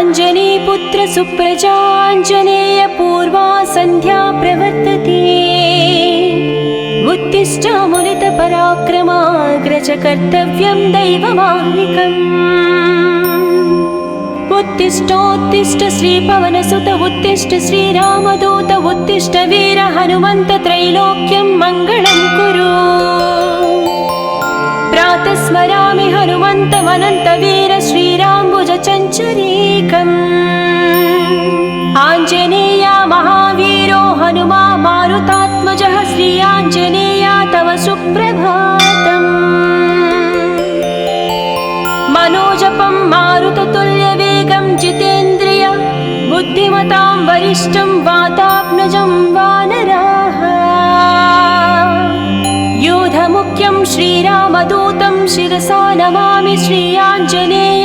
अञ्जनीपुत्र सुप्रजाञ्जनेय पूर्वा सन्ध्या प्रवर्तते। उत्तिष्ठामुलितपराक्रमाग्रज कर्तव्यं दैवमाह्निकम्। उत्तिष्ठोत्तिष्ठ श्रीपवनसुत उत्तिष्ठ श्रीरामदूत उत्तिष्ठ वीर हनुमन्त त्रैलोक्यं मङ्गलं कुरु। प्रातः स्मरामि हनुमन्तमनन्तवीर श्रीराम्बुजचञ्चरीकम्। आञ्जनेया महावीरो हनुमा मारुतात्मजः श्री आञ्जनेया तव सुप्रभातम्। मनोजपं मारुततुल्यवेगं जितेन्द्रिय बुद्धिमतां वरिष्ठं वातात्मजं वानराः। योधमुख्यं श्रीरामदूतं शिरसा नमामि श्री आञ्जनेय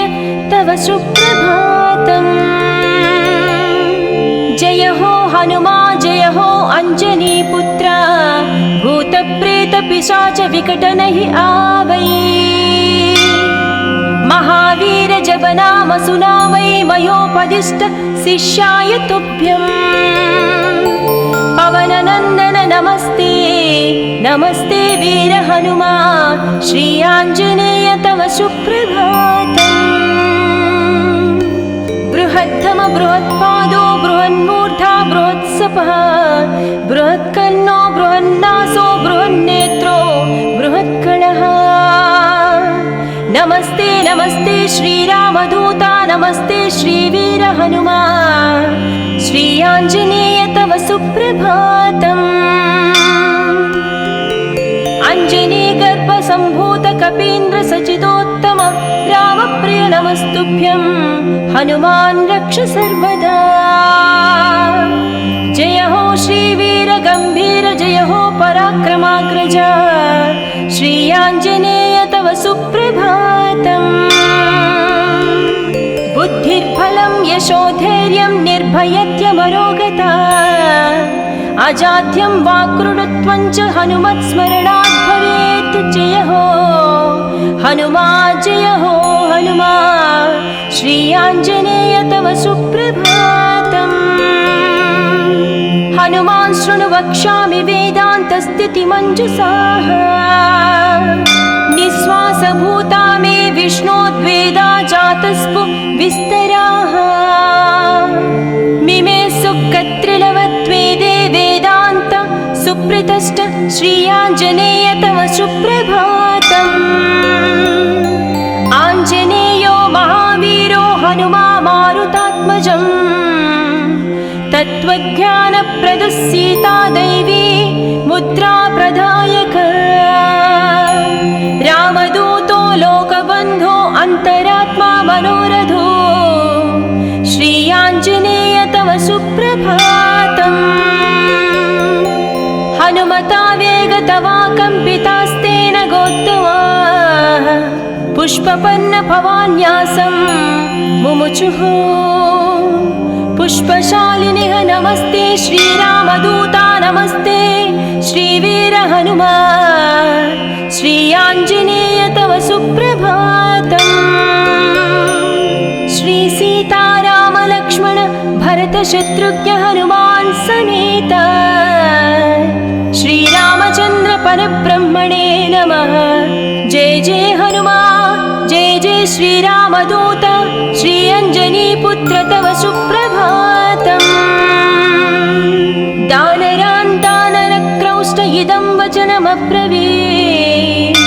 तव सुप्रभातम्। जय हो हनुमा जय हो अञ्जनीपुत्र भूतप्रेतपिशाच विकटनहि आवै। महावीर जपनाम सुनावै मयोपदिष्ट शिष्याय तुभ्यम्। पवननन्दन नमस्ते नमस्ते वीर हनुमा श्री आञ्जनेय तव सुप्रभातम्। बृहत्तम बृहत्पादो बृहन्मूर्धा बृहत्सपः बृहत्कर्णो बृहन्नासो बृहन्नेत्रो बृहत्कळः। नमस्ते नमस्ते श्रीरामदूता नमस्ते श्रीवीर हनुमा श्री आञ्जनेय तव सुप्रभातम्। अञ्जनी गर्भसम्भूत कपीन्द्र सचितोत्तम रामप्रिय नमस्तुभ्यं हनुमान् रक्ष सर्वदा। जय हो श्रीवीर गम्भीर जय हो पराक्रमाग्रज श्री आञ्जनेय तव सुप्रभातम्। बुद्धिर्बलं यशोधैर्यं निर्भयत्यमरोगता अजाड्यं वाक्कृतत्वं च हनुमत्स्मरणात् भवेत्। जय हो हनुमा जय हो हनुमा श्री आञ्जनेय तव सुप्रभातम्। हनुमान् शृणु वक्ष्यामि वेदान्तस्थितिमञ्जुषाः। निःश्वासभूता मे विष्णोद्वेदा जातस्पु विस्तराः। मिमे सुकत्रिलवत्वेदे वेदान्त सुप्रतिष्ठ श्री आञ्जनेय तव सुप्रभातम्। आञ्जनेयो महावीरो हनुमा मारुतात्मजम्। तत्त्वज्ञानप्रदः सीता दैवी मुद्रा प्रदायक। रामदूतो लोकबन्धो अन्तरात्मा मनोरथो श्री आञ्जनेय तव सुप्रभातम्। हनुमता वेगतवा कम्पितास्तेन गोत्तमा पुष्पपन्न भवान्यासं मुमुचुः। पुष्पशालिनिः नमस्ते श्रीरामदूता नमस्ते श्रीवीर हनुमा श्री आञ्जनेय तव सुप्रभातम्। श्री सीताराम लक्ष्मण भरत शत्रुघ्न हनुमान् समेत श्रीरामचन्द्र परब्रह्मणे नमः। जय जय हनुमा जय जय श्रीरामदूत श्री अञ्जनीपुत्र तव सुप्रभातम्। दानरान्तानरक्रौष्ट इदं वचनमब्रवीत्।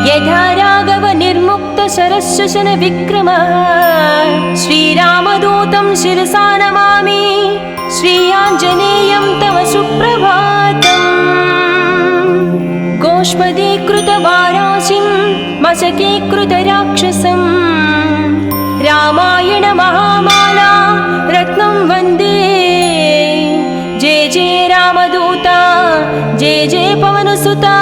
यथा राघव निर्मुक्त शरशशन विक्रमः श्रीरामदूतं शिरसा नमामि श्री आञ्जनेयं तव सुप्रभातम्। गोष्पदीकृतवाराशिं मशकीकृतराक्षसं रामायण महामाला रत्नं वन्दे। जय जय रामदूता जय जय पवनसुता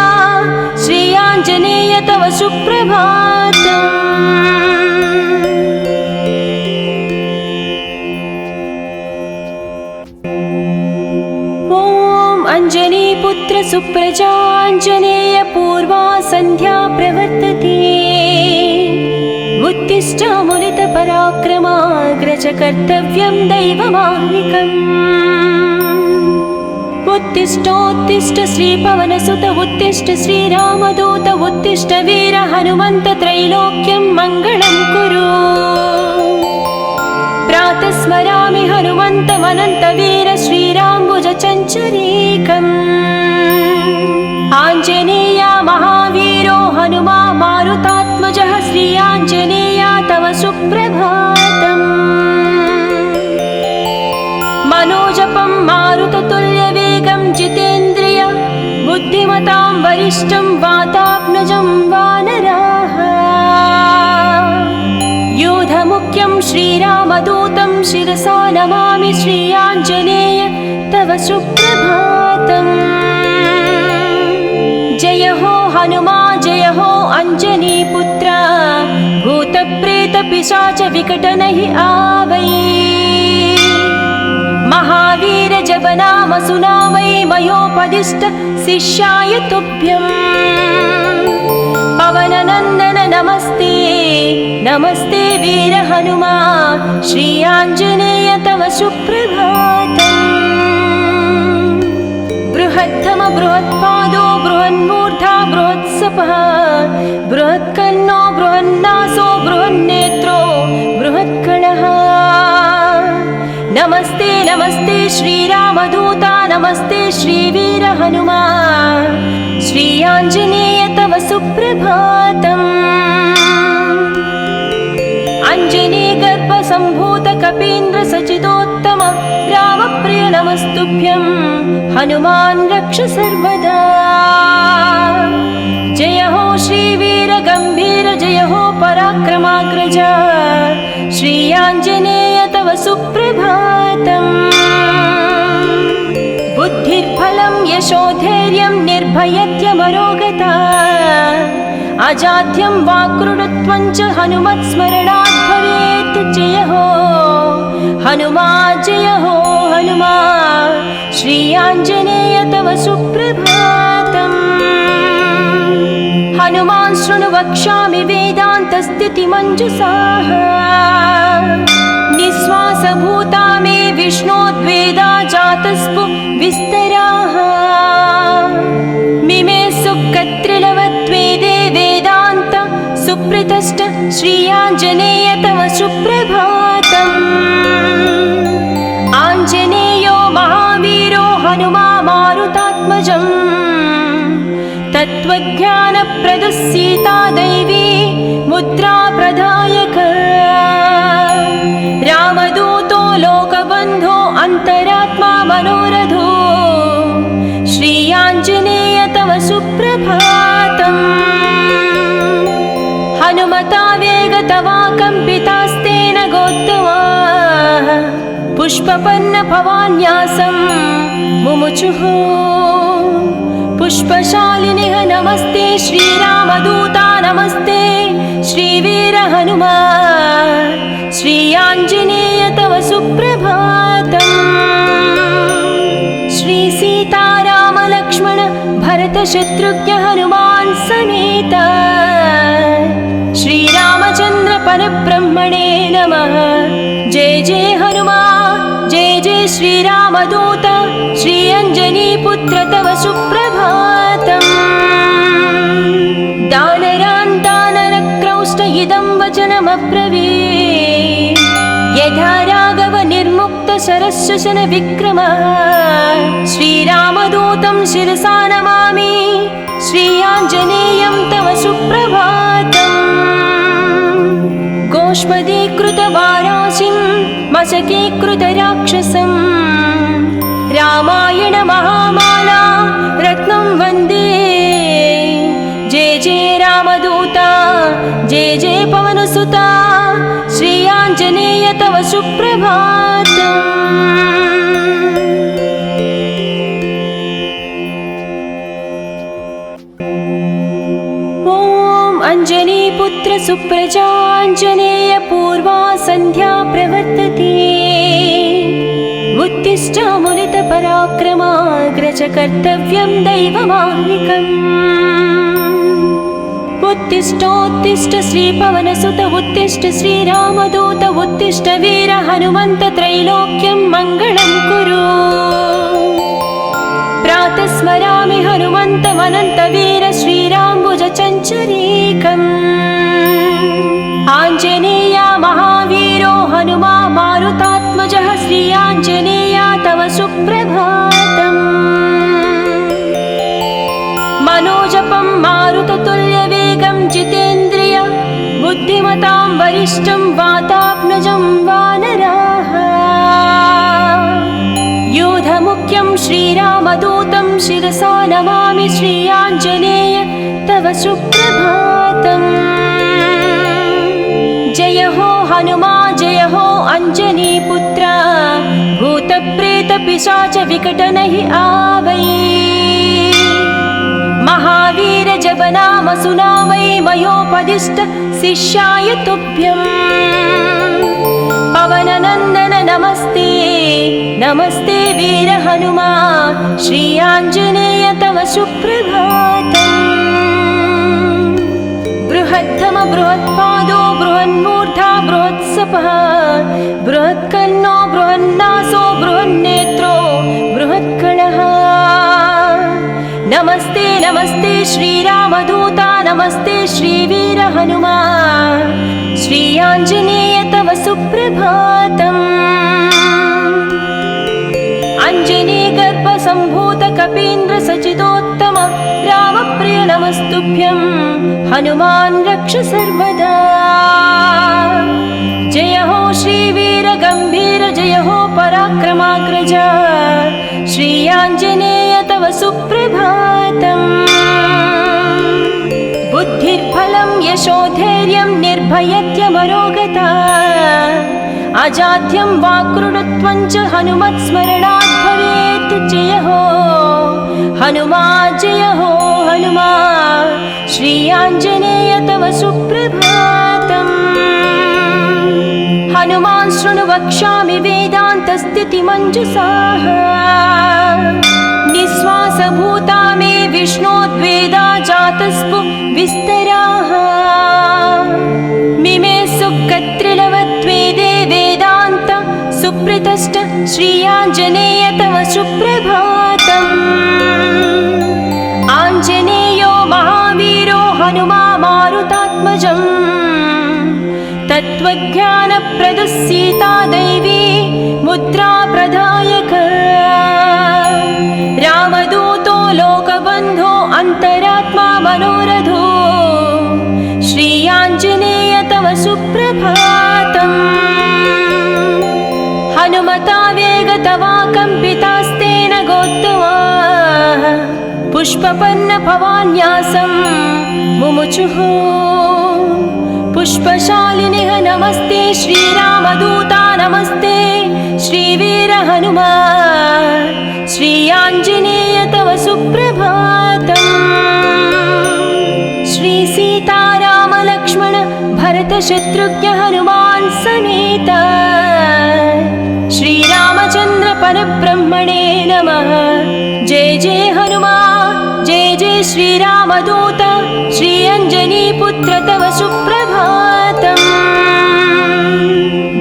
श्री आञ्जनेय तव सुप्रभातम्। अञ्जनीपुत्र सुप्रजाञ्जनेय पूर्वा सन्ध्या प्रवर्तते। उत्तिष्ठ उत्तिष्ठामुलितपराक्रमाग्रज कर्तव्यं दैवमाह्निकम् उत्तिष्ठोत्तिष्ठ श्रीपवनसुत उत्तिष्ठ श्रीरामदूत उत्तिष्ठ वीर हनुमन्त त्रैलोक्यं मङ्गलं कुरु प्रातः स्मरामि हनुमन्तमनन्तवीर श्रीराम्बुजचञ्चरीकम् आञ्जनेया महावीरो हनुमा मारुतात्मजः श्री आञ्जनेया तव सुप्रभातम् मनोजपं मारुततुल्यवेगं जितेन्द्रिय बुद्धिमतां वरिष्ठं वातात्मजं वानराः योधमुख्यं श्रीरामदूतं शिरसा नमामि श्री आञ्जनेय तव सुप्रभातम् जय हो हनुमा जय हो अंजनीपुत्र भूतप्रेतपिशाच विकटनहि आवै महावीर जब नाम सुनावै मयोपदिष्ट शिष्याय तुभ्यं पवननन्दन नमस्ते नमस्ते वीर हनुमा श्री आञ्जनेय तव सुप्रभातम् बृहत्तम बृहत्पादो बृहन्मूर्धा बृहत्सपः बृहत्कन्नो बृहन्नासो बृहन्नेत्रो बृहत्कणः नमस्ते नमस्ते श्रीरामदूता नमस्ते श्रीवीर हनुमा श्री आञ्जनेय तव सुप्रभातम् अञ्जनीगर्भसम्भूत कपीन्द्र सचिदोत्तम रामप्रिय नमस्तुभ्यं हनुमान् रक्ष सर्वदा जय हो श्रीवीर गम्भीर जय हो पराक्रमाग्रज श्री आञ्जनेय तव सुप्रभातम् बुद्धिर्बलं यशोधैर्यं निर्भयत्यमरोगता अजाड्यं वाक्कृतत्वं च हनुमत्स्मरणात् भवेत् जय हो हनुमा जय हो हनुमा श्री आञ्जनेय तव सुप्रभातम् हनुमान् शृणु वक्ष्यामि वेदान्तस्थितिमञ्जुषाः निःश्वासभूता मे विष्णोद्वेदा जातस्पु विस्तराः मिमे सुकत्रिलवत्वेदे वेदान्त सुप्रतिष्ठ श्री आञ्जनेय तव सुप्रभातम् आञ्जनेयो महावीरो हनुमा मारुतात्मजम् तत्त्वज्ञानप्रदः सीता दैवी मुद्रा प्रदायक रामदूतो लोकबन्धो अन्तरात्मा मनोरथो श्री आञ्जनेय तव सुप्रभातम् हनुमता वेगतवा कम्पितास्तेन गोत्तमाः पुष्पपन्न भवान्यासं मुमुचुः पुष्पशालिनिः नमस्ते श्रीरामदूता नमस्ते श्रीवीर हनुमा श्री आञ्जनेय तव सुप्रभातम् श्री सीताराम लक्ष्मण भरत शत्रुघ्न हनुमान् समेत श्रीरामचन्द्र परब्रह्मणे नमः जय जय हनुमान् जय जय श्रीरामदूत श्री अञ्जनीपुत्र तव सुप्रभातम् दानरान्तानरक्रौष्ट इदं वचनमब्रवीत् यथा राघव निर्मुक्त शरशशन विक्रमः श्रीरामदूतं शिरसा नमामि श्री आञ्जनेयं तव सुप्रभातम् गोष्पदीकृतवाराशिं मशकीकृतराक्षसं रामायण महामाला रत्नं वन्दे जय जय रामदूता जय जय पवनसुता श्री आञ्जनेय तव सुप्रभातम् अंजनीपुत्र सुप्रजाञ्जनेय पूर्वा सन्ध्या प्रवर्तते उत्तिष्ठामुलितपराक्रमाग्रज कर्तव्यं दैवमाह्निकम् उत्तिष्ठोत्तिष्ठ श्रीपवनसुत उत्तिष्ठ श्रीरामदूत उत्तिष्ठ वीर हनुमन्त त्रैलोक्यं मङ्गलं कुरु। प्रातः स्मरामि हनुमन्तमनन्तवीर श्रीराम्बुजचञ्चरीकम्। आञ्जनेया महावीरो हनुमा मारुतात्मजः श्री आञ्जनेया तव सुप्रभातम्। मनोजपं मारुततुल्यवेगं जितेन्द्रिय बुद्धिमतां वरिष्ठं वातात्मजं वानराः। योधमुख्यं श्रीरामदूतं शिरसा नमामि श्री आञ्जनेय तव सुप्रभातम्। जय हो हनुमा जय हो अञ्जनीपुत्र भूतप्रेतपिशाच विकटनहि आवै। महावीर जपनाम सुनामै मयोपदिष्ट शिष्याय तुभ्यम्। पवननन्दन नमस्ते नमस्ते वीर हनुमा श्री आञ्जनेय तव सुप्रभातम्। बृहत्तम बृहत्पादो बृहन्मूर्धा बृहत्सपः बृहत्कर्णो बृहन्नासो बृहन्नेत्रो बृहत्कणः। नमस्ते नमस्ते श्रीरामदूता नमस्ते श्रीवीर हनुमा श्री आञ्जनेय तव सुप्रभातम्। अञ्जनीगर्भसम्भूत कपीन्द्र सचितोत्तम रामप्रिय नमस्तुभ्यं हनुमान् रक्ष सर्वदा। जय हो श्रीवीर गम्भीर जय हो पराक्रमाग्रज श्री आञ्जनेय तव सुप्रभातम्। बुद्धिर्बलं यशोधैर्यं निर्भयत्यमरोगता अजाड्यं वाक्कृतत्वं च हनुमत्स्मरणात् भवेत्। जय हो हनुमा जय हो हनुमा श्री आञ्जनेय तव सुप्रभातम्। हनुमान् शृणु वक्ष्यामि वेदान्तस्थितिमञ्जुषाः निःश्वासभूता मे विष्णोद्वेदा जातस्पु विस्तराः। मिमे सुखत्रिलवत्वेदे वेदान्त सुप्रतिष्ठ श्री आञ्जनेय तव सुप्रभातम्। आञ्जनेयो महावीरो हनुमा मारुतात्मजम् तत्त्वज्ञानप्रदः सीता दैवी मुद्रा प्रदायक। रामदूतो लोकबन्धो अन्तरात्मा मनोरथो श्री आञ्जनेय तव सुप्रभातम्। हनुमता वेगतवा कम्पितास्तेन गोत्तमा पुष्पपन्न भवान्यासं मुमुचुः। पुष्पशालिनिः नमस्ते श्रीरामदूता नमस्ते श्रीवीर हनुमा श्री आञ्जनेय तव सुप्रभातम्। श्री सीताराम लक्ष्मण भरत शत्रुघ्न हनुमान् समेत श्रीरामचन्द्र परब्रह्मणे नमः। जय जय हनुमा जय जय श्रीरामदूत श्री अञ्जनीपुत्र तव सुप्रभातम्।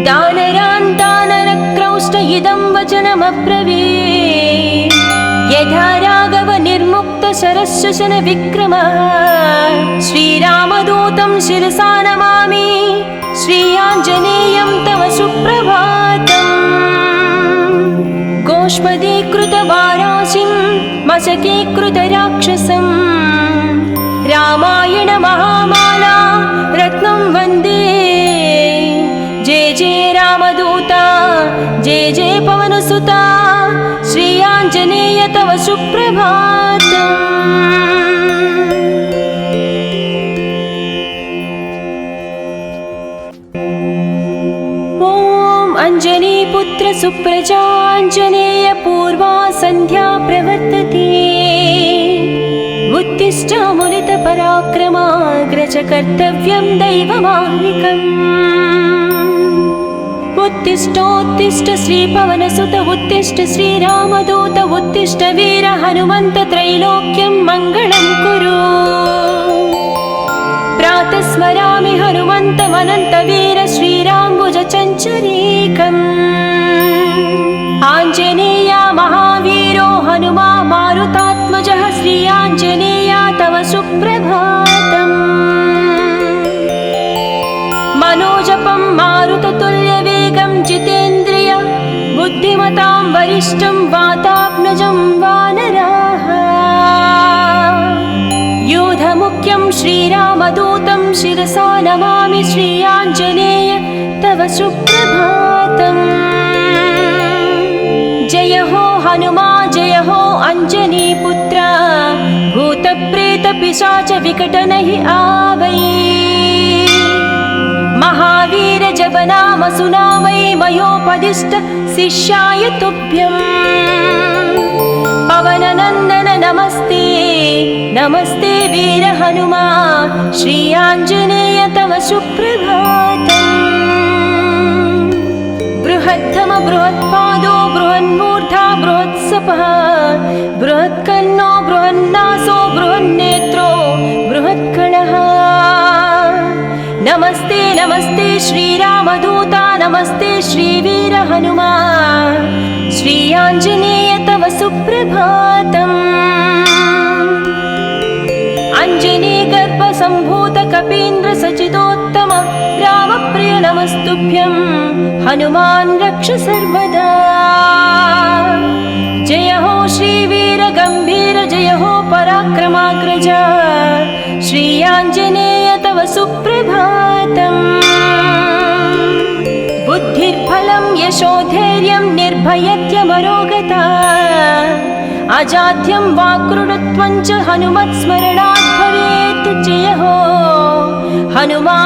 दानरान् दानरक्रौष्ट इदं वचनमब्रवीत् यथा राघव निर्मुक्त शरश्वसन विक्रमः। श्रीरामदूतं शिरसा नमामि श्री आञ्जनेयं तव सुप्रभातम्। गोष्पदीकृतवाराशिं मशकीकृतराक्षसं रामायण महामाला रत्नं वन्दे। जय जय रामदूता जय जय पवनसुता श्री आञ्जनेय तव सुप्रभातम्। अञ्जनीपुत्र सुप्रजाञ्जनेय पूर्वा सन्ध्या प्रवर्तते। उत्तिष्ठ मुनितपराक्रमाग्रज कर्तव्यं दैवमाह्निकम्। उत्तिष्ठोत्तिष्ठ श्रीपवनसुत उत्तिष्ठ श्रीरामदूत उत्तिष्ठ वीर हनुमन्त त्रैलोक्यं मङ्गलं कुरु। स्मरामि हनुमन्तमनन्तवीर श्रीराम्बुजचञ्चरीकम् आञ्जनेय महावीरो हनुमा मारुतात्मजः श्री आञ्जनेय तव सुप्रभातम् मनोजपं मारुततुल्यवेगं जितेन्द्रिय बुद्धिमतां वरिष्ठं वातात्मजं वानराः योधमुख्यं श्रीरामदूतं शिरसा नमामि श्री आञ्जनेय तव सुप्रभातम् जय हो हनुमा जय हो अंजनीपुत्र भूतप्रेतपिशाच विकटनहि आवै महावीर जप नाम सुनावै मयोपदिष्ट शिष्याय तुभ्यम् पवननन्दन नमस्ते नमस्ते वीर हनुमा श्री आञ्जनेय तव सुप्रभातम् बृहद्धम बृहत्पादो बृहन्मूर्धा बृहत्सपः बृहत्कर्णो बृहन्नासो बृहन्नेत्रो बृहत्कणः नमस्ते नमस्ते श्रीरामदूता नमस्ते श्रीवीर हनुमा श्री आञ्जनेय तव सुप्रभातम् अञ्जनीगर्भसम्भूत कपीन्द्र सचिदोत्तम रामप्रिय नमस्तुभ्यं हनुमान् रक्ष सर्वदा जय हो श्रीवीर गम्भीर जय हो पराक्रमाग्रज श्री आञ्जनेय तव सुप्रभातम् बुद्धिर्बलं यशोधैर्यं निर्भयत्यमरोगता अजाड्यं वाक्कृतत्वं च हनुमत्स्मरणात् भवेत् जय हो हनुमा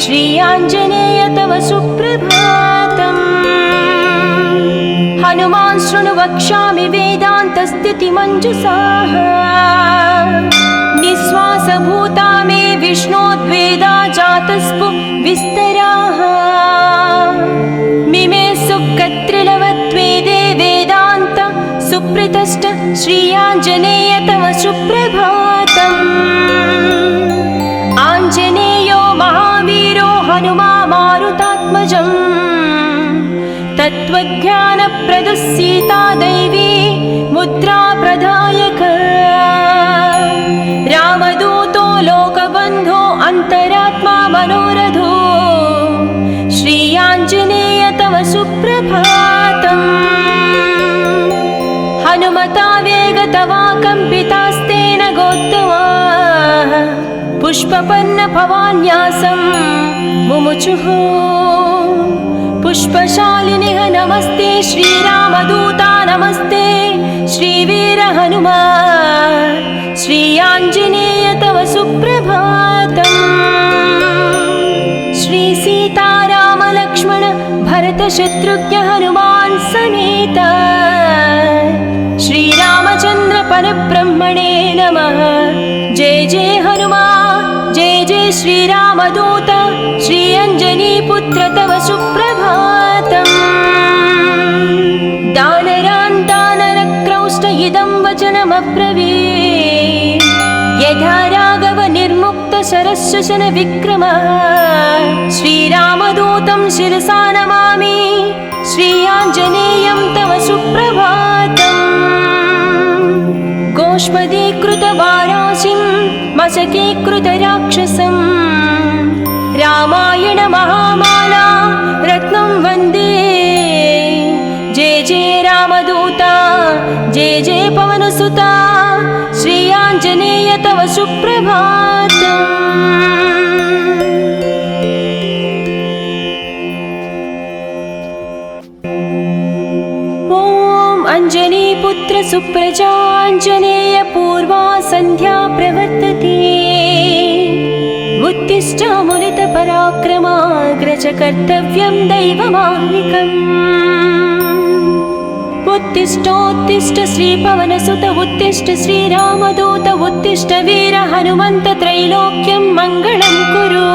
श्री आञ्जनेय तव सुप्रभातम् हनुमान् शृणु वक्ष्यामि वेदान्तस्थितिमञ्जुषाः निःश्वासभूता मे विष्णोद्वेदा जातस्पु विस्तराः मिमे सुकत्रिलवत्वेदे वेदान्त सुप्रतिष्ठ श्री आञ्जनेय तव सुप्रभातम् आञ्जनेयो महावीरो हनुमा मारुतात्मजम् तत्त्वज्ञानप्रदः सीता दैवी मुद्रा प्रदायक रामदूतो लोकबन्धो अन्तरात्मा मनोरथो श्री आञ्जनेय तव सुप्रभातम् हनुमता वेगतवा कम्पितास्तेन गोत्तमा पुष्पपन्न भवान्यासं मुमुचुः पुष्पशालिनिः नमस्ते श्रीरामदूता नमस्ते श्रीवीर हनुमा श्री आञ्जनेय तव सुप्रभातम् श्री सीताराम लक्ष्मण भरत शत्रुघ्न हनुमान् समेत श्रीरामचन्द्र परब्रह्मणे नमः जय जय हनुमा जय जय श्रीरामदूत श्री अञ्जनीपुत्र तव सुप्रभातम् दानरान् दानरक्रौष्ट इदं वचनमब्रवीत् यथा राघव निर्मुक्त शरशशन विक्रम श्रीरामदूतं शिरसा नमामि श्री आञ्जनेयं तव सुप्रभातम् गोष्पदीकृतवाराशिं मशकीकृतराक्षसं रामायण महामाला रत्नं वन्दे जय जय रामदूता जय जय पवनसुता श्री आञ्जनेय तव सुप्रभातम् अंजनीपुत्र सुप्रजाञ्जनेय पूर्वा सन्ध्या प्रवर्तते उत्तिष्ठ पराक्रमाग्रज कर्तव्यं दैवमाह्निकम् उत्तिष्ठोत्तिष्ठ श्रीपवनसुत उत्तिष्ठ श्रीरामदूत उत्तिष्ठ वीर हनुमन्त त्रैलोक्यं मङ्गलं कुरु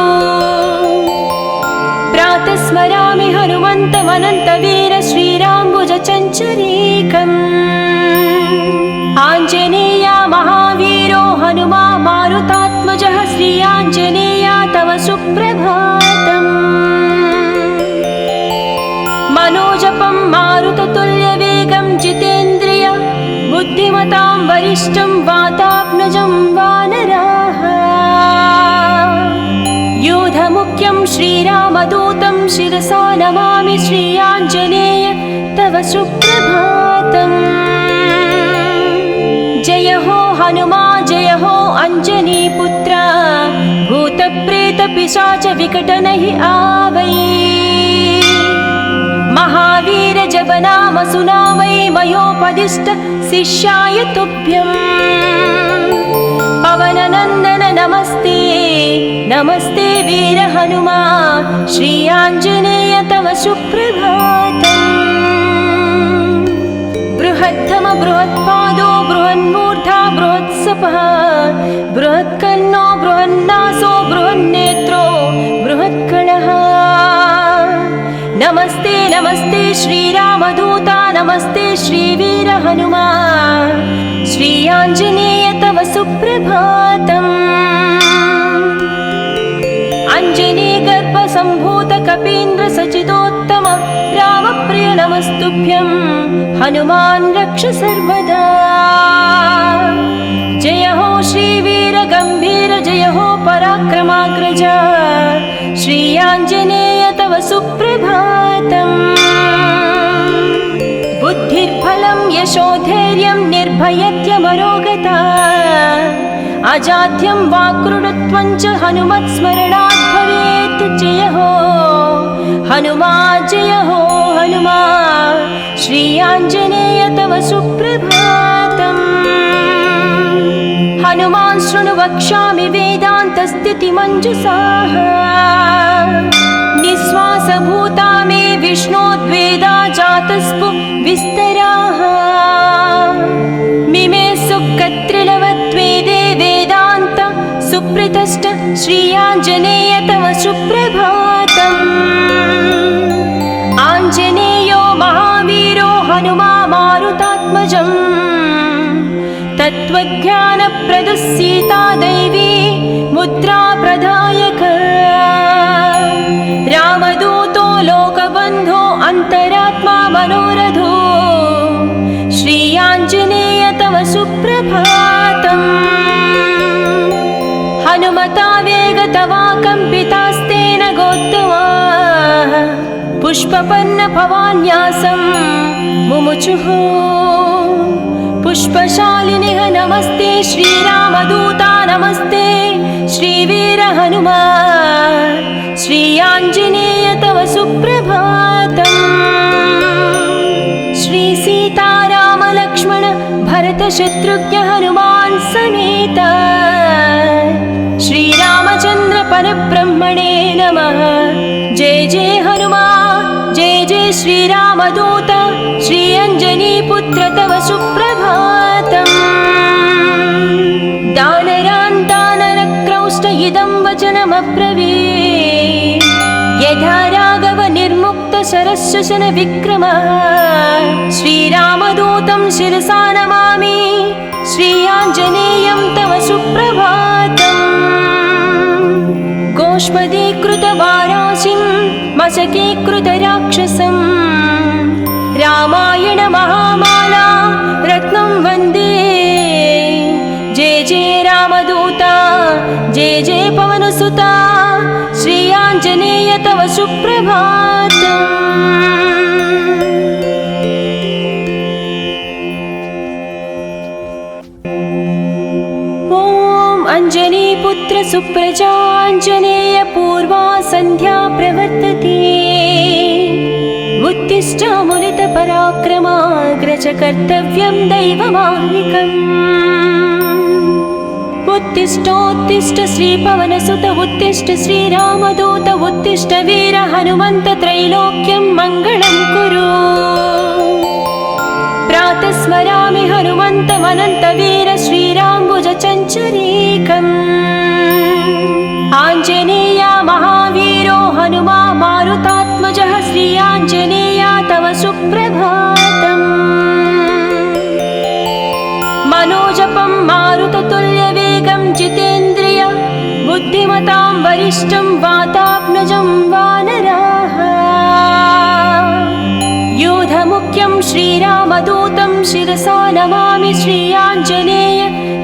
प्रातः स्मरामि हनुमन्तमनन्तवीर श्रीराम्बुजचञ्चरीकम् आञ्जनेय महावीरो हनुमा मारुतात्मजः श्री आञ्जनेय तव सुप्रभातम् मनोजपं मारुततुल्यवेगं जितेन्द्रिय बुद्धिमतां वरिष्ठं वातात्मजं वानराः योधमुख्यं श्रीरामदूतं शिरसा नमामि श्री आञ्जनेय तव सुप्रभातम् जय हो हनुमा जय हो अञ्जनीपुत्र भूतप्रेतपिशाच विकटनहि आवै महावीर जप नाम सुनावै मयोपदिष्ट शिष्याय तुभ्यम् पवननन्दन नमस्ते नमस्ते वीर हनुमा श्री आञ्जनेय तव सुप्रभातम् बृहत्तम बृहत्पादो बृहन्मूर्धा बृहत्सपः बृहत्कर्णो बृहन्नासो बृहन्नेत्रो बृहत्कणः नमस्ते नमस्ते श्रीरामदूता नमस्ते श्रीवीर हनुमा श्री आञ्जनेय तव सुप्रभातम् अञ्जनी गर्भसम्भूत कपीन्द्र सचितोत्तम रामप्रिय नमस्तुभ्यं हनुमान् रक्ष सर्वदा जय हो श्रीवीर गम्भीर जय हो पराक्रमाग्रज श्री आञ्जनेय तव सुप्रभातम् बुद्धिर्बलं यशोधैर्यं निर्भयत्यमरोगता अजाड्यं वाक्कृतत्वं च हनुमत्स्मरणात् भवेत् जय हो हनुमा जय हो हनुमा श्री आञ्जनेय तव सुप्रभातम् हनुमान् शृणु वक्ष्यामि वेदान्तस्थितिमञ्जुषाः निःश्वासभूता मे विष्णोद्वेदा जातस्पु विस्तराः मिमे सुकत्रिलवत्वेदे वेदान्त सुप्रतिष्ठ श्री आञ्जनेय तव सुप्रभातम् आञ्जनेयो महावीरो हनुमा मारुतात्मजम् तत्त्वज्ञानप्रदः सीता दैवी मुद्रा प्रदायक रामदूतो लोकबन्धो अन्तरात्मा मनोरथो श्री आञ्जनेय तव सुप्रभातम् हनुमता वेगतवा कम्पितास्तेन गोत्तमा पुष्पपन्न भवान्यासं मुमुचुः पुष्पशालिनिः नमस्ते श्रीरामदूता नमस्ते श्रीवीर हनुमा श्री आञ्जनेय तव सुप्रभातम् श्री सीताराम लक्ष्मण भरत शत्रुघ्न हनुमान् समेत श्रीरामचन्द्र परब्रह्मणे नमः जय जय हनुमा जय जय श्रीरामदूत श्री अञ्जनीपुत्र तव सुप्रभातम् दानरान् दानरक्रौष्ट इदं वचनमब्रवीत् यथा राघव निर्मुक्त शरशशन विक्रमः श्रीरामदूतं शिरसा नमामि श्री आञ्जनेयं तव सुप्रभातम् गोष्पदीकृतवाराशिं मशकीकृतराक्षसं रामायण महामाला रत्नं वन्दे जय जय रामदूता जय जय पवनसुता श्री आञ्जनेय तव सुप्रभातम् अञ्जनीपुत्र सुप्रजाञ्जनेय पूर्वा सन्ध्या प्रवर्तते उत्तिष्ठ मुनितपराक्रमाग्रज कर्तव्यं दैवमाह्निकम् उत्तिष्ठोत्तिष्ठ श्रीपवनसुत उत्तिष्ठ श्रीरामदूत उत्तिष्ठ वीर हनुमन्त त्रैलोक्यं मङ्गलं कुरु प्रातः स्मरामि हनुमन्तमनन्तवीर श्रीराम्बुजचञ्चरीकम् आञ्जनेय महावीरो हनुमा मारुतात्मजः श्री आञ्जनेय तव सुप्रभातम् वरिष्ठं वातात्मजं वानराः योधमुख्यं श्रीरामदूतं शिरसा नमामि श्रीयाञ्जनेय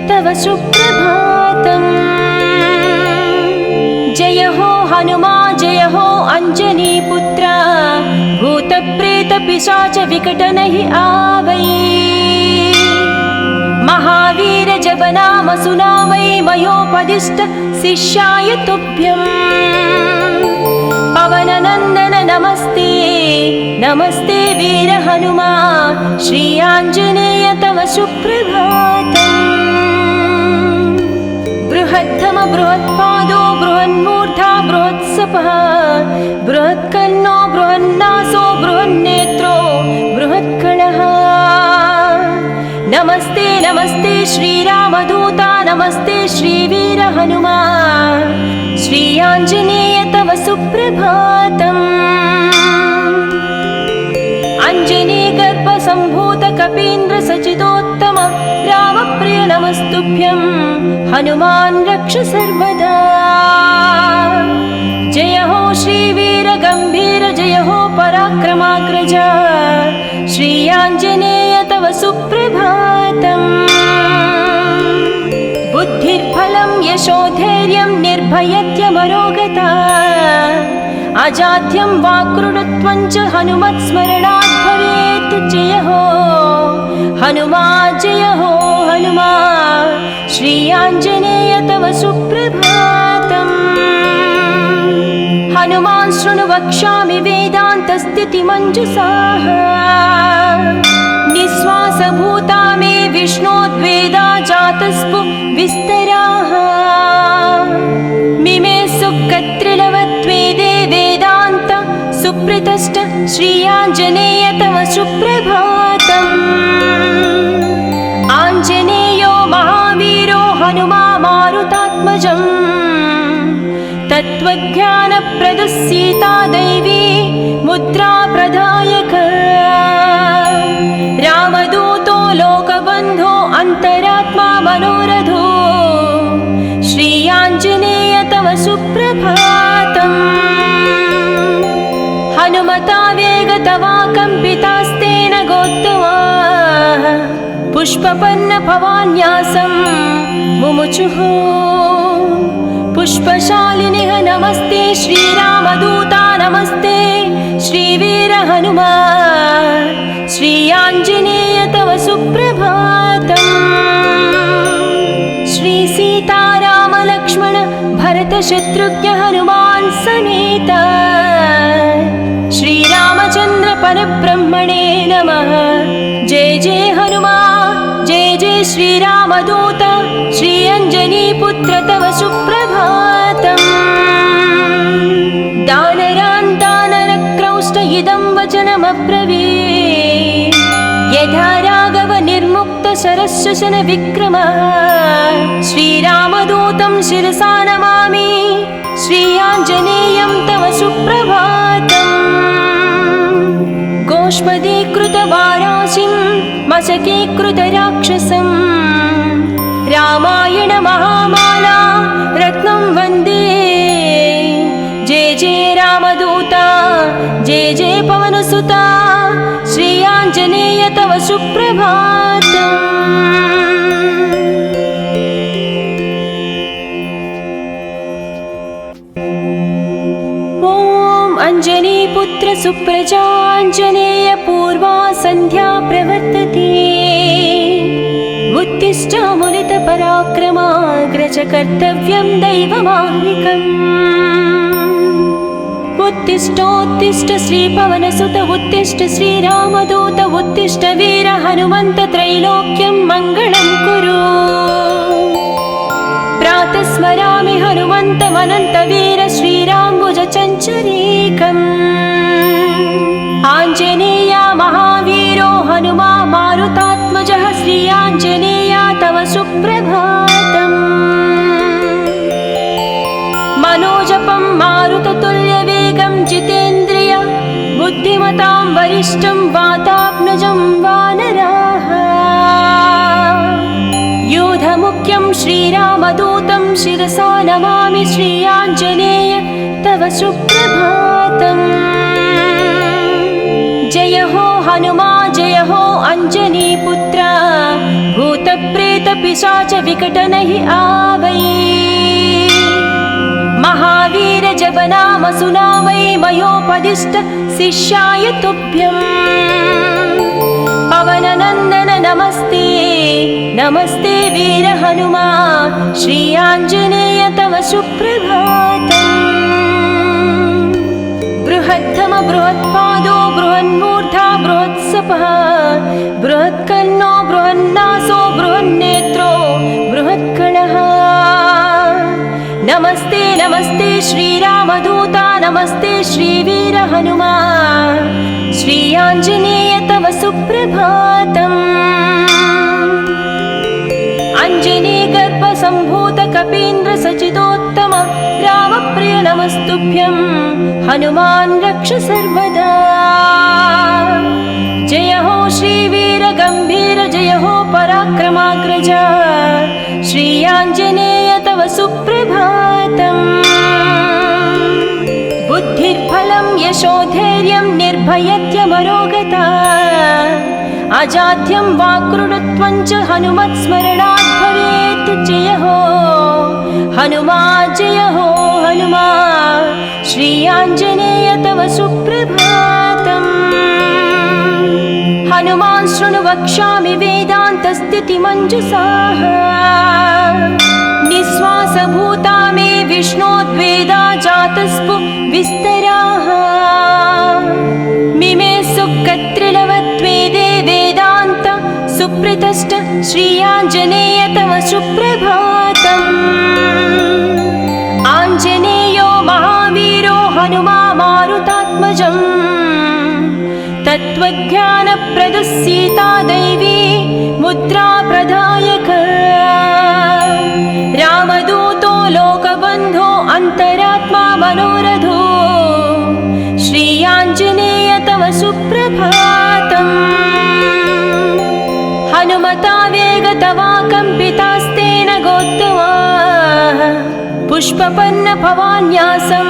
तव सुप्रभातम् जय हो हनुमा जय हो अंजनीपुत्र भूतप्रेतपिशाच विकटनहि आवै महावीर जब नाम सुनावै मयोपदिष्ट शिष्याय तुभ्यम् पवननन्दन नमस्ते नमस्ते वीर हनुमा श्री आञ्जनेय तव सुप्रभातम् बृहद्धम बृहत्पादो बृहन्मूर्धा बृहत्सपः बृहत्कर्णो बृहन्नासो बृहन्नेत्रो बृहत्कणः नमस्ते नमस्ते श्रीरामदूता नमस्ते श्रीवीर हनुमा श्री आञ्जनेय तव सुप्रभातम् अञ्जनीगर्भसम्भूत कपीन्द्र सचिदोत्तम रामप्रिय नमस्तुभ्यं हनुमान् रक्ष सर्वदा जय हो श्रीवीर गम्भीर जय हो पराक्रमाग्रज श्री आञ्जनेय तव सुप्रभातम् बुद्धिर्बलं यशोधैर्यं निर्भयत्यमरोगता अजाड्यं वाक्कृतत्वं च हनुमत्स्मरणात् भवेत् जय हो हनुमा श्री आञ्जनेय तव सुप्रभातम् हनुमान् शृणु वक्ष्यामि वेदान्तस्थितिमञ्जुषाः निःश्वासभूता मे विष्णोद्वेदा जातस्पु विस्तराः मिमे सुकत्रिलवत्वेदे वेदान्त सुप्रतिष्ठ श्री आञ्जनेय तव सुप्रभातम् आञ्जनेयो महावीरो हनुमा मारुतात्मजम् तत्त्वज्ञानप्रदः सीता दैवी मुद्रा प्रदायक रामदूतो लोकबन्धो अन्तरात्मा मनोरथो श्री आञ्जनेय तव सुप्रभातम् हनुमता वेगतवा कम्पितास्तेन गोत्तमा पुष्पपन्न भवान्यासं मुमुचुः पुष्पशालिनिः नमस्ते श्रीरामदूता नमस्ते श्रीवीर हनुमा श्री आञ्जनेय तव सुप्रभातम् श्री सीताराम लक्ष्मण भरत शत्रुघ्न हनुमान् समेत श्रीरामचन्द्र परब्रह्मणे नमः जय जय हनुमा जय जय श्रीरामदूत श्री अञ्जनीपुत्र तव सुप्रभातम् दानरान् दानरक्रौष्ट इदं वचनमब्रवीत् यथा राघव निर्मुक्त शरशशन विक्रम श्रीरामदूतं शिरसा नमामि श्री आञ्जनेयं तव सुप्रभातम् गोष्पदीकृतवाराशिं मशकीकृतराक्षसं रामायण महामाला रत्नं वन्दे जय जय रामदूता जय जय पवनसुता श्री आञ्जनेय तव सुप्रभातम् ॐ अञ्जनीपुत्र सुप्रजाञ्जनेय पूर्वा सन्ध्या प्रवर्तते उत्तिष्ठामुलितपराक्रमाग्रज कर्तव्यं दैवमाह्निकम् उत्तिष्ठोत्तिष्ठ श्रीपवनसुत उत्तिष्ठ श्रीरामदूत उत्तिष्ठ वीर हनुमन्त त्रैलोक्यं मङ्गलं कुरु प्रातः स्मरामि हनुमन्तमनन्तवीर श्रीराम्बुज चञ्चरीकम् आञ्जनेया महावीरो हनुमा मारुतात्मजः श्री आञ्जनेया तव सुप्रभातम् मनोजपं मारुततुल्यवेगं जितेन्द्रिय बुद्धिमतां वरिष्ठं वातात्मजं वानराः योध यूथमुख्यं श्रीरामदूतं शिरसा नमामि श्रीयाञ्जनेय तव सुप्रभातम्। जय हो हनुमा जय हो अंजनीपुत्र, भूतप्रेतपिशाच विकटनहि आवै। महावीर जप नाम सुनावै, मयोपदिष्ट शिष्याय तुभ्यम्। पवननन्दन नमस्ते नमस्ते वीर हनुमा, श्री आञ्जनेय तव सुप्रभातम्। बृहत्तम बृहत्पादो बृहन्मूर्धा बृहत्सपः, बृहत्कर्णो बृहन्नासो बृहन्नेत्रो बृहत्कणः। नमस्ते नमस्ते श्रीरामदूता, नमस्ते श्रीवीर हनुमा, श्री आञ्जनेय तव सुप्रभातम्। अंजनी गर्भ सम्भूत कपीन्द्र सचिदोत्तम रामप्रिय नमस्तुभ्यं, हनुमान् रक्ष सर्वदा। जय हो श्रीवीर गम्भीर, जय हो पराक्रमाग्रज, श्री आञ्जनेय तव सुप्रभातम्। बुद्धिर्बलं यशोधैर्यं निर्भयत्यमरोगता, अजाड्यं वाक्कृतत्वं च हनुमत्स्मरणात् भवेत्। जय हो हनुमा जय हो हनुमा, श्री आञ्जनेय तव सुप्रभातम्। हनुमान् शृणु वक्ष्यामि वेदान्तस्थितिमञ्जुषाः, निःश्वासभूता मे विष्णोद्वेदा जातस्पु विस्तराः। मिमे सुकत्रिलवत्वेदे वेदान्त सुप्रतिष्ठ, श्री आञ्जनेय तव सुप्रभातम्। आञ्जनेयो महावीरो हनुमा मारुतात्मजम्, तत्त्वज्ञानप्रदः सीता दैवी मुद्रा प्रदायक। रामदूतो लोकबन्धो अन्तरात्मा मनोरथो, श्री आञ्जनेय तव सुप्रभातम्। हनुमता वेगतवा कम्पितास्तेन गोत्तमा, पुष्पपन्न भवान्यासं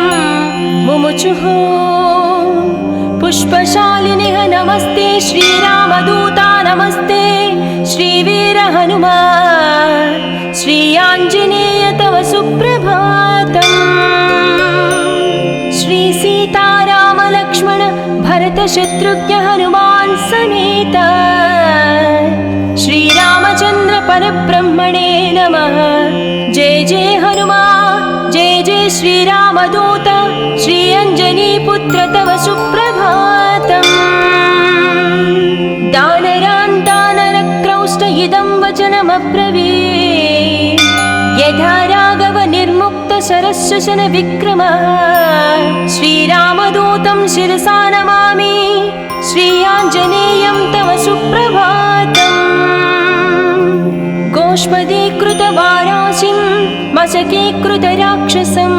मुमुचुः। पुष्पशालिनिः नमस्ते श्रीरामदूता, नमस्ते श्रीवीर हनुमा, श्री आञ्जनेय तव सुप्रभातम्। श्री सीताराम लक्ष्मण भरत शत्रुघ्न हनुमान् समेत, श्रीरामचन्द्र परब्रह्मणे नमः। जय जय हनुमा जय जय श्रीरामदूत, श्री अञ्जनीपुत्र तव सुप्रभातम्। दानरान् दानरक्रौष्ट इदं वचनमब्रवीत्, यथा राघव निर्मुक्त शरशशन विक्रमः। श्रीरामदूतं शिरसा नमामि, श्री आञ्जनेयं तव सुप्रभातम्। गोष्पदीकृतवाराशिं मशकीकृतराक्षसं,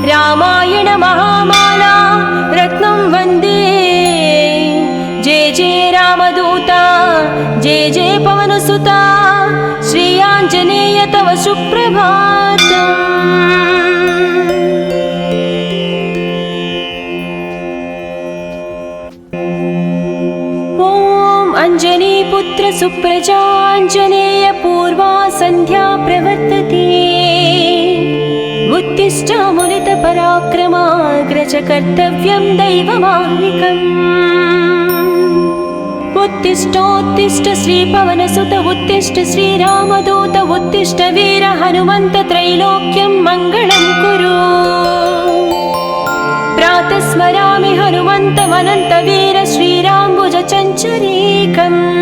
रामायण महामाला रत्नं वन्दे। जय जय रामदूता, जय जय पवनसुता, श्री आञ्जनेय तव सुप्रभातम्। अंजनीपुत्र सुप्रजाञ्जनेय पूर्वा सन्ध्या प्रवर्तते, उत्तिष्ठ मुनित पराक्रमाग्रज कर्तव्यं दैवमाह्निकम्। उत्तिष्ठोत्तिष्ठ श्रीपवनसुत, उत्तिष्ठ श्रीरामदूत, उत्तिष्ठ वीर हनुमन्त, त्रैलोक्यं मङ्गलं कुरु। प्रातः स्मरामि हनुमन्तमनन्तवीर, श्रीराम्बुजचञ्चरीकम्।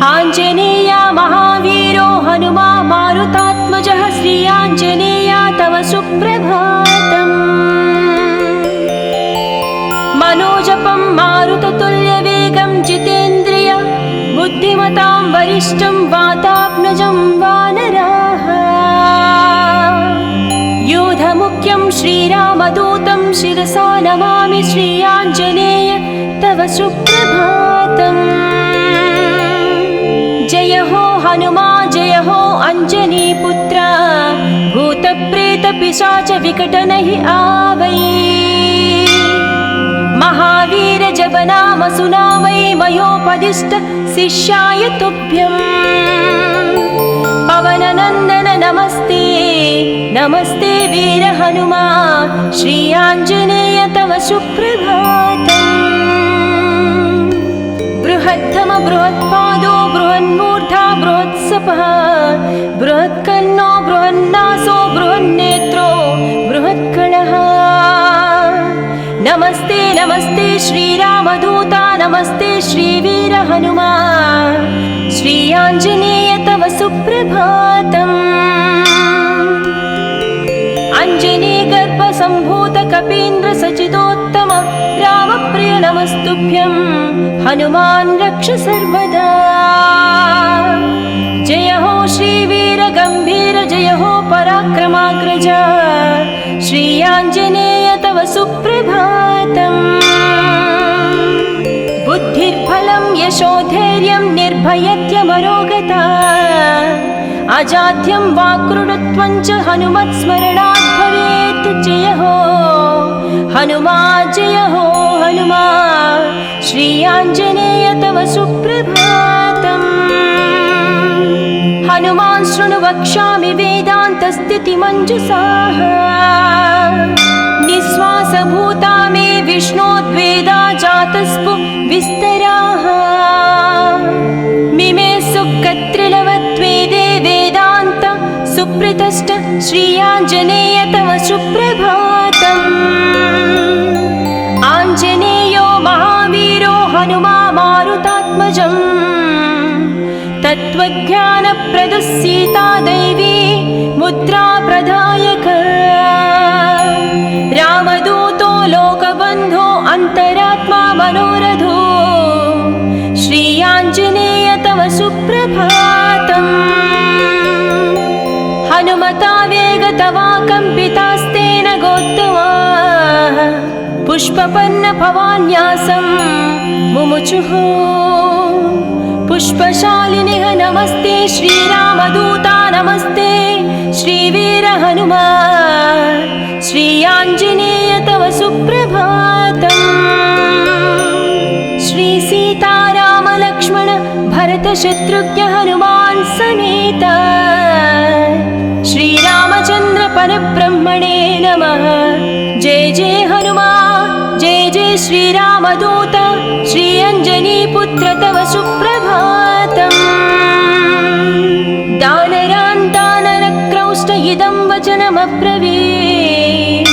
आञ्जनेय महावीरो हनुमा मारुतात्मजः, श्री आञ्जनेय तव सुप्रभातम्। मनोजपं मारुततुल्यवेगं जितेन्द्रिय बुद्धिमतां वरिष्ठं वातात्मजं वानराः। योधमुख्यं श्रीरामदूतं शिरसा नमामि, श्री आञ्जनेय तव सुप्रभातम्। जय हो हनुमा जय हो अंजनी पुत्र भूत प्रेत पिशाच विकट नहीं आवै महावीर जब नाम सुनावै मयोपदिष्ट शिष्याय तुभ्यं पवन नंदन नमस्ते नमस्ते वीर हनुमा श्री आंजनेय तव सुप्रभातम् बृहत्तम बृहत्पादो बृहन्मूर्धा बृहत्सपः बृहत्कर्णो बृहन्नासो बृहन्नेत्रो बृहत्कलः नमस्ते नमस्ते श्रीरामदूता नमस्ते श्रीवीर हनुमा श्री आंजनेय तव सुप्रभातम् अंजनी गर्भ संभूत कपीन्द्र सचिदोत्तम रामप्रिय नमस्तुभ्यं हनुमान् रक्ष सर्वदा जय हो श्रीवीर गंभीर जय हो पराक्रमाग्रज श्री आंजनेय तव सुप्रभातम् बुद्धिर्बलं यशोधैर्यं निर्भयत्यमरोगता अजाड्यं वाक्कृतत्वं च हनुमत्स्मरणात् भवेत् जय हो हनुमा श्री आंजनेय तव सुप्रभातम् हनुमान् शृणु वक्ष्यामि वेदान्तस्थितिमञ्जुषाः निःश्वासभूता मे विष्णोद्वेदा जातस्पु विस्तराः मिमे सुकत्रिलवत्वेदे वेदान्त सुप्रतिष्ठ श्री आंजनेय तव सुप्रभातम् आंजनेयो महावीरो हनुमा मारुतात्मजम् तत्त्वज्ञानप्रदः सीता दैवी मुद्रा प्रदायक रामदूतो लोकबन्धो अन्तरात्मा मनोरथो श्री आंजनेय तव सुप्रभातम् हनुमता वेगतवा कम्पितास्तेन गोत्तमा पुष्पपन्न भवान्यासं मुमुचुः पुष्पशालिनिः नमस्ते श्रीरामदूता नमस्ते श्रीवीर हनुमा श्री आंजनेय तव सुप्रभातम् श्री सीताराम लक्ष्मण भरत शत्रुघ्न हनुमान् समेत श्री रामचंद्र परब्रह्मणे नमः जय जय हनुमा जय जय श्रीरामदूत श्री अंजनी पुत्र तव सुप्रभातम् दानरान् दानरक्रौष्ट इदं वचनमब्रवीत्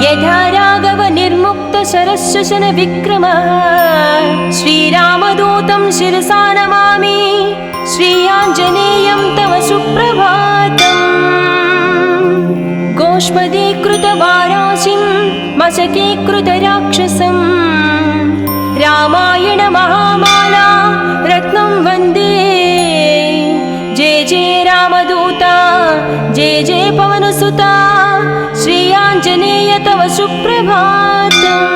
यथा राघव निर्मुक्त शरशशन विक्रमः श्रीरामदूतं शिरसा नमामि श्री आंजनेयं तव सुप्रभातम् गोष्पदीकृतवाराशिं मशकीकृतराक्षसं रामायण महामाला रत्नं वन्दे जय जय रामदूता जय जय पवनसुता श्री आंजनेय तव सुप्रभातम्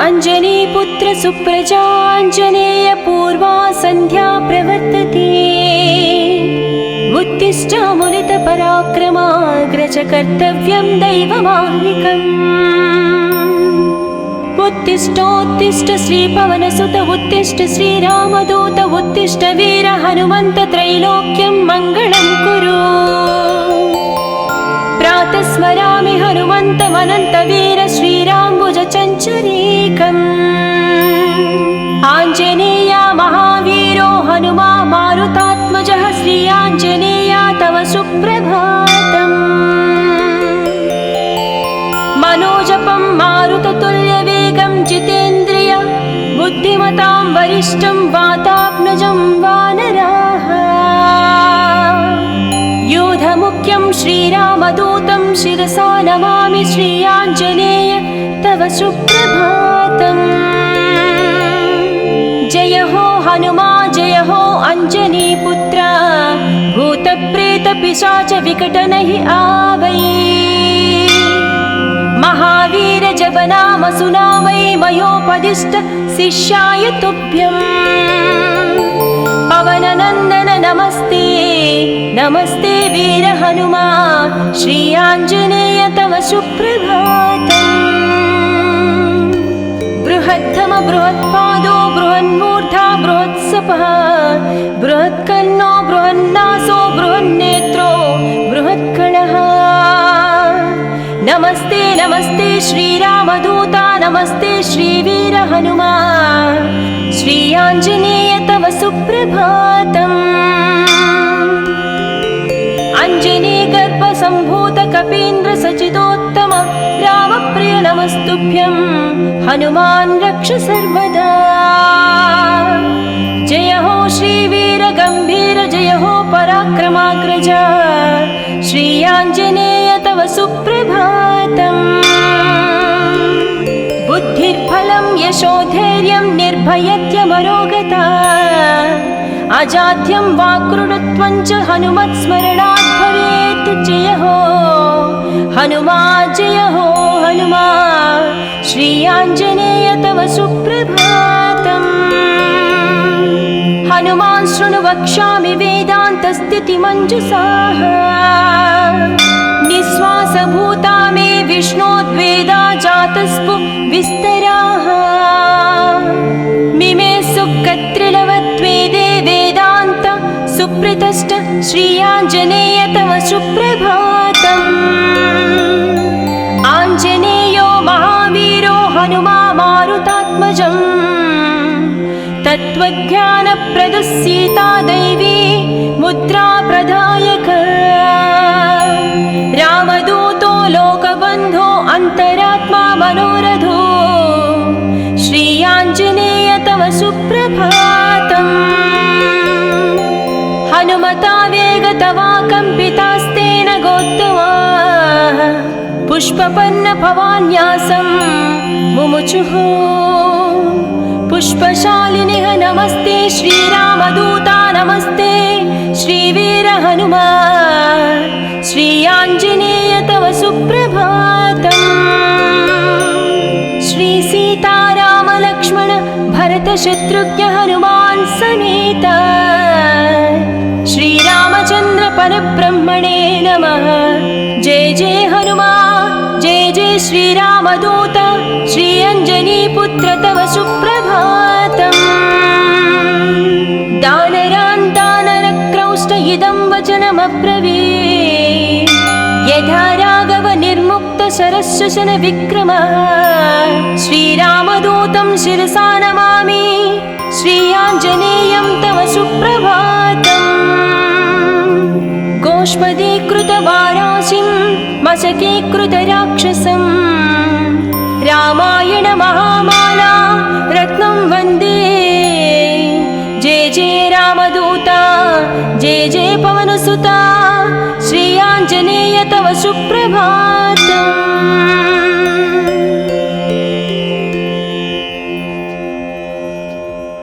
अंजनीपुत्र सुप्रजाञ्जनेय पूर्वा सन्ध्या प्रवर्तते उत्तिष्ठामुलित पराक्रमाग्रज कर्तव्यं दैवमाह्निकम् उत्तिष्ठोत्तिष्ठ श्रीपवनसुत उत्तिष्ठ श्रीरामदूत उत्तिष्ठ वीर हनुमन्त त्रैलोक्यं मङ्गलं कुरु प्रातः स्मरामि हनुमन्तमनन्तवीर श्रीराम्बुज चञ्चरीकम् आञ्जनेय महावीरो हनुमा मारुतात्मजः श्री आञ्जनेय तव सुप्रभातम् मनोजपं मारुततुल्यवेगं जितेन्द्रिय बुद्धिमतां वरिष्ठं वातात्मजं वानराः योधमुख्यं श्रीरामदूतं शिरसा नमामि श्री आञ्जनेय तव सुप्रभातम् जय हो हनुमा जय हो अंजनी पुत्र भूत प्रेत पिशाच विकट नहीं आवै महावीर जब रामसुना वै मयोपदिष्ट शिष्याय तुभ्यम् पवननन्दन नमस्ते नमस्ते वीर हनुमा श्री आञ्जनेय तव सुप्रभातम् बृहत्तम बृहत्पादो बृहन्मूर्धा बृहत्सपः बृहत्कर्णो बृहन्नासो बृहन्नेत्रो बृहत्कणः नमस्ते नमस्ते श्रीरामदूता नमस्ते श्रीवीर हनुमा श्री आञ्जनेय तव सुप्रभातम् अञ्जनीगर्भसम्भूत कपीन्द्र सचिदोत्तम रामप्रिय नमस्तुभ्यं हनुमान् रक्ष सर्वदा जय हो श्रीवीर गम्भीर जय हो पराक्रमाग्रज श्री आञ्जनेय तव सुप्रभातम् बुद्धिर्बलं यशोधैर्यं निर्भयत्यमरोगता अजाड्यं वाक्कृतत्वं च हनुमत्स्मरणात् भवेत् जय हो हनुमा श्री आञ्जनेय तव सुप्रभातम् हनुमान् शृणु वक्ष्यामि वेदान्तस्थितिमञ्जुषाः निःश्वासभूता मे विष्णोद्वेदा जातस्पु विस्तराः मिमे सुकत्रिलवत्वेदे वेदान्त सुप्रतिष्ठ श्री आञ्जनेय तव सुप्रभातम् आञ्जनेयो महावीरो हनुमा मारुतात्मजम् तत्त्वज्ञानप्रदः सीता दैवी मुद्रा प्रदायक रामदूतो लोकबन्धो अन्तरात्मा मनोरथो श्री आञ्जनेय तव सुप्रभातम् हनुमता वेगतवा कम्पितास्तेन गोत्तमा पुष्पपन्न भवान्यासं मुमुचुः पुष्पशालिनिः नमस्ते श्रीरामदूता नमस्ते श्रीवीर हनुमा श्री आञ्जनेय तव सुप्रभातम् श्री सीताराम लक्ष्मण भरत शत्रुघ्न हनुमान् समेत श्रीरामचन्द्र परब्रह्मणे नमः जय जय हनुमा जय जय श्रीरामदूत श्री अञ्जनीपुत्र तव सुप्रभातम् दानरान् दानरक्रौष्ट इदं वचनमब्रवीत् यथा राघव निर्मुक्त शरशशन विक्रमः श्रीरामदूतं शिरसा नमामि श्री आञ्जनेयं तव सुप्रभातम् गोष्पदीकृतवाराशिं मशकीकृतराक्षसं रामायण महामाला रत्नं वन्दे जय जय रामदूता जय जय पवनसुता श्री आञ्जनेय तव सुप्रभातम्